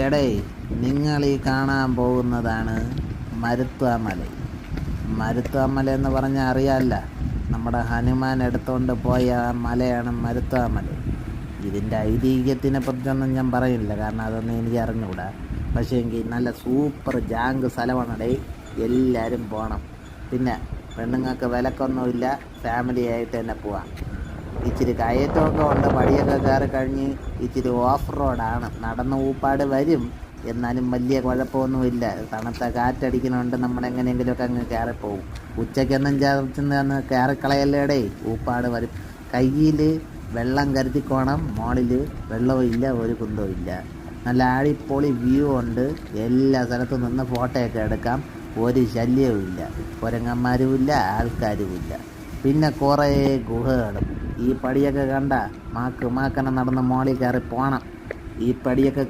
എടേ, നിങ്ങൾ ഈ കാണാൻ പോകുന്നതാണ് മരുത്വാമല. മരുത്വാമല എന്ന് പറഞ്ഞാൽ അറിയാമല്ല, നമ്മുടെ ഹനുമാൻ എടുത്തുകൊണ്ട് പോയ മലയാണ് മരുത്വാമല. ഇതിൻ്റെ ഐതിഹ്യത്തിനെ പറ്റിയൊന്നും ഞാൻ പറയില്ല, കാരണം അതൊന്നും എനിക്ക് അറിഞ്ഞുകൂടാ. പക്ഷേ എങ്കിൽ നല്ല സൂപ്പർ ജാങ്ക് സ്ഥലമാണടേ, എല്ലാവരും പോകണം. പിന്നെ പെണ്ണുങ്ങൾക്ക് വിലക്കൊന്നുമില്ല, ഫാമിലി ആയിട്ട് തന്നെ പോവാം. ഇച്ചിരി കയറ്റമൊക്കെ ഉണ്ട്, പടിയൊക്കെ കയറി കഴിഞ്ഞ് ഇച്ചിരി ഓഫ് റോഡാണ്. നടന്ന് ഊപ്പാട് വരും, എന്നാലും വലിയ കുഴപ്പമൊന്നുമില്ല. തണുത്ത കാറ്റടിക്കുന്നുണ്ട്, നമ്മളെങ്ങനെയെങ്കിലുമൊക്കെ അങ്ങ് കയറിപ്പോവും. ഉച്ചയ്ക്കൊന്നും ചേർന്ന് കയറിക്കളയല്ലേടേ, ഊപ്പാട് വരും. കയ്യിൽ വെള്ളം കരുതിക്കോണം, മോളിൽ വെള്ളവും ഇല്ല, ഒരു കുന്തവും ഇല്ല. നല്ല അടിപൊളി വ്യൂ ഉണ്ട്, എല്ലാ സ്ഥലത്തും നിന്ന് ഫോട്ടോയൊക്കെ എടുക്കാം. ഒരു ശല്യവും ഇല്ല, കുരങ്ങന്മാരും ഇല്ല, ആൾക്കാരും ഇല്ല. പിന്നെ കുറേ ഗുഹകളും. ഈ പടിയൊക്കെ കണ്ട മാക്കനെ നടന്ന് മോളിൽ കയറി പോകണം. ഈ പടിയൊക്കെ